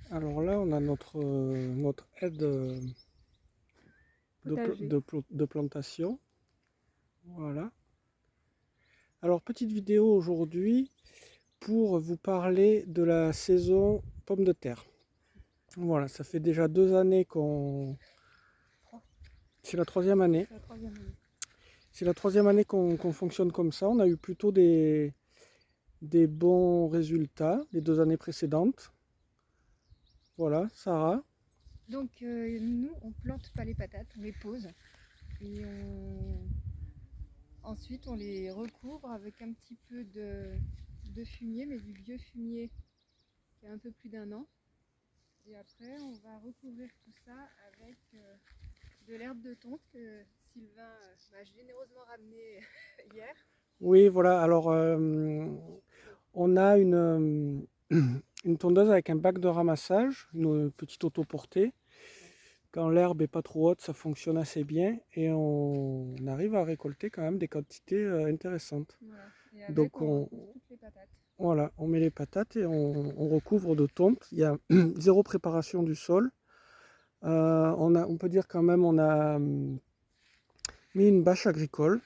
Alors là, on a notre aide Potager. de plantation. Voilà. Alors, petite vidéo aujourd'hui pour vous parler de la saison pommes de terre. Voilà, ça fait déjà 2 années qu'on... Trois. C'est la troisième année. C'est la troisième année. C'est la troisième année qu'on fonctionne comme ça. On a eu plutôt des bons résultats les 2 années précédentes. Voilà, Sarah. Donc nous, on plante pas les patates, on les pose. Et ensuite, on les recouvre avec un petit peu de fumier, mais du vieux fumier qui a un peu plus d'1 an. Et après, on va recouvrir tout ça avec de l'herbe de thon que Sylvain m'a généreusement ramené hier. Oui, voilà. Alors, on a une tondeuse avec un bac de ramassage, une petite autoportée. Quand l'herbe est pas trop haute, ça fonctionne assez bien et on arrive à récolter quand même des quantités intéressantes. Voilà. Et avec, Donc, on recouvre toutes les patates. voilà, on met les patates et on recouvre de tonte. Il y a zéro préparation du sol. On peut dire quand même on a mis une bâche agricole.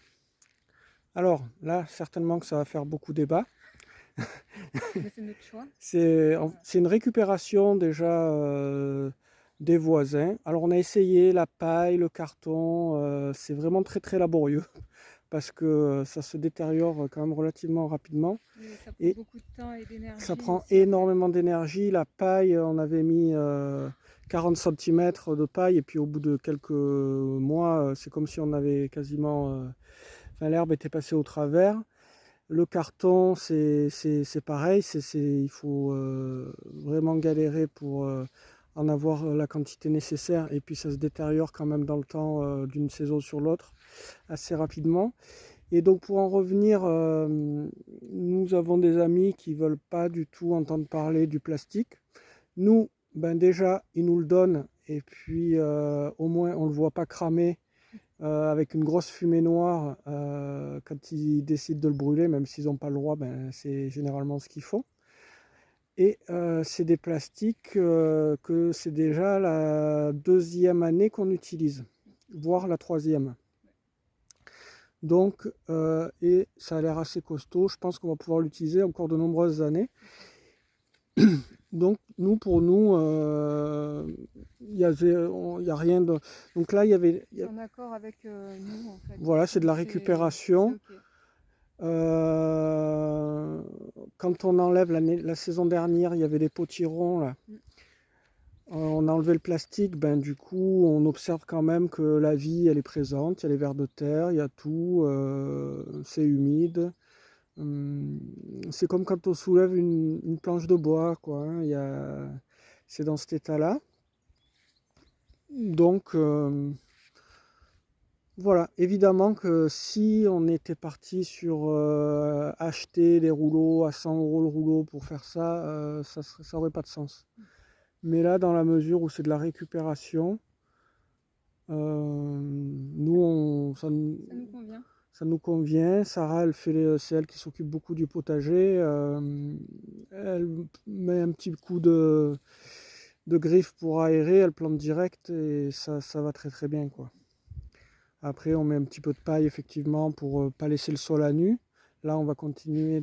Alors là, certainement que ça va faire beaucoup débat. Mais c'est notre choix. C'est Voilà. c'est une récupération déjà des voisins. Alors on a essayé la paille, le carton, c'est vraiment très très laborieux parce que ça se détériore quand même relativement rapidement Et ça prend et beaucoup de temps et ça d'énergie prend aussi à faire. énormément d'énergie. La paille, on avait mis 40 cm de paille et puis au bout de quelques mois, c'est comme si on avait quasiment... enfin, l'herbe était passée au travers. Le carton, c'est pareil, il faut vraiment galérer pour en avoir la quantité nécessaire et puis ça se détériore quand même dans le temps d'une saison sur l'autre assez rapidement. Et donc pour en revenir, nous avons des amis qui veulent pas du tout entendre parler du plastique. Nous, ben déjà, ils nous le donnent et puis au moins on ne le voit pas cramer avec une grosse fumée noire quand ils décident de le brûler, même s'ils n'ont pas le droit, ben, c'est généralement ce qu'ils font. Et c'est des plastiques que c'est déjà la deuxième année qu'on utilise, voire la troisième. Donc, et ça a l'air assez costaud, je pense qu'on va pouvoir l'utiliser encore de nombreuses années. Donc, pour nous, il n'y a rien de... Donc là, C'est en accord avec nous en fait. voilà, c'est de la Donc c'est récupération. ok. Euh, Quand on enlève la saison dernière, il y avait des potirons là. Mm. On a enlevé le plastique, ben du coup, on observe quand même que la vie, elle est présente. Il y a les vers de terre, il y a tout, c'est humide. Hum, c'est comme quand on soulève une planche de bois, quoi, hein. C'est dans cet état-là. Donc, voilà, évidemment que si on était parti sur acheter des rouleaux à 100 € le rouleau pour faire ça, ça aurait pas de sens. Mais là, dans la mesure où c'est de la récupération, Ça nous convient. ça nous convient. Sarah, c'est elle qui s'occupe beaucoup du potager. Elle met un petit coup de griffe pour aérer, elle plante direct et ça va très très bien, quoi. Après, on met un petit peu de paille, effectivement, pour ne pas laisser le sol à nu. Là, on va continuer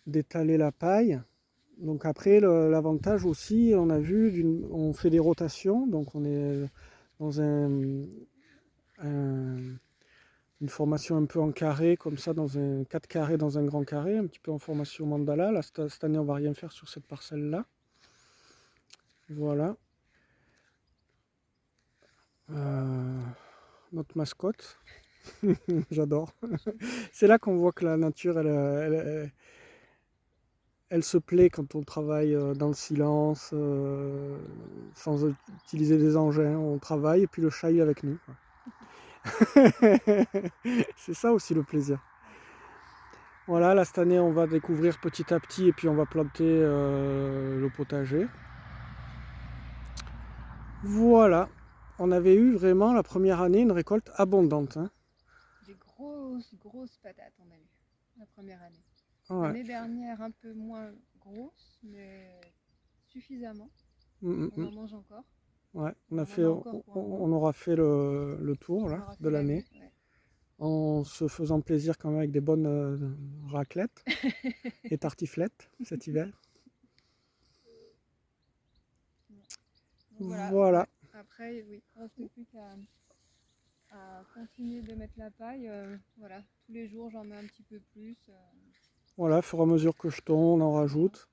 d'étaler la paille. Donc après, l'avantage aussi, on a vu, on fait des rotations. Donc on est dans une formation un peu en carré, comme ça, dans un 4 carrés dans un grand carré, un petit peu en formation mandala. Là, cette année, on va rien faire sur cette parcelle-là. Voilà. Euh, Notre mascotte. J'adore. C'est là qu'on voit que la nature, elle se plaît quand on travaille dans le silence, sans utiliser des engins. On travaille et puis le chat il est avec nous, quoi. C'est ça aussi le plaisir. Voilà, là cette année on va découvrir petit à petit et puis on va planter le potager. Voilà, on avait eu vraiment la première année une récolte abondante, hein. Des grosses patates on a eu la première année. Ouais. L'année dernière un peu moins grosses, mais suffisamment. Mm, On mm, en mange encore. ouais, On en a encore pour un moment. on aura fait le tour On là, aura fait de l'année, ouais. en se faisant plaisir quand même avec des bonnes raclettes et tartiflettes cet hiver. Donc voilà. Voilà, Après, oui, il ne reste plus qu'à continuer de mettre la paille. Voilà, tous les jours, j'en mets un petit peu plus. voilà, au fur et à mesure que je tourne, on rajoute.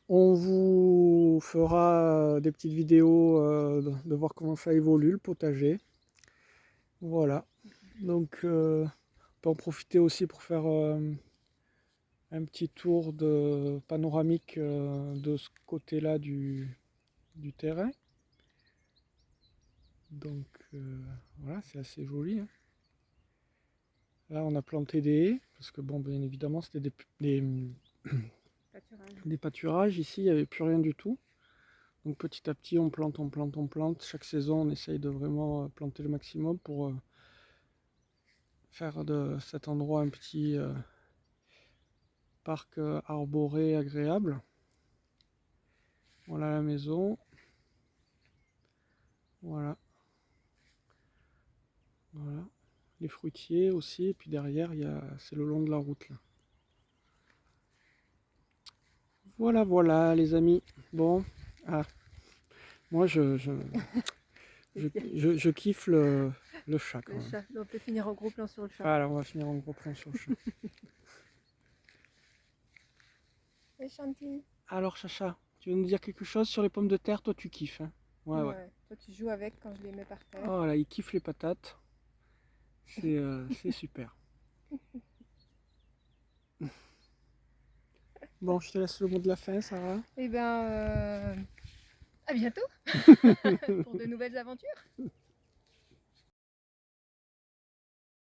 On vous fera des petites vidéos de voir comment ça évolue le potager. Voilà. Donc on peut en profiter aussi pour faire un petit tour de panoramique de ce côté-là du terrain. Donc voilà, c'est assez joli, hein. Là on a planté des haies, parce que bon, bien évidemment c'était des pâturages. Ici il n'y avait plus rien du tout. Donc petit à petit on plante, on plante, on plante. Chaque saison on essaye de vraiment planter le maximum pour faire de cet endroit un petit parc arboré agréable. Voilà la maison. Voilà. Voilà. Les fruitiers aussi. Et puis derrière, c'est le long de la route là. Voilà, voilà les amis. Bon. Ah. Moi je kiffe le chat quand même. Chat. On peut finir en gros plan sur le chat. Voilà, on va finir en gros plan sur le chat. Et Chanty. Alors Chacha, tu veux nous dire quelque chose sur les pommes de terre? Toi tu kiffes, hein? Ouais, ouais. Toi tu joues avec quand je les mets par terre. Oh là, il kiffe les patates. C'est super. Bon, je te laisse le mot de la fin, Sarah. Eh ben, à bientôt pour de nouvelles aventures.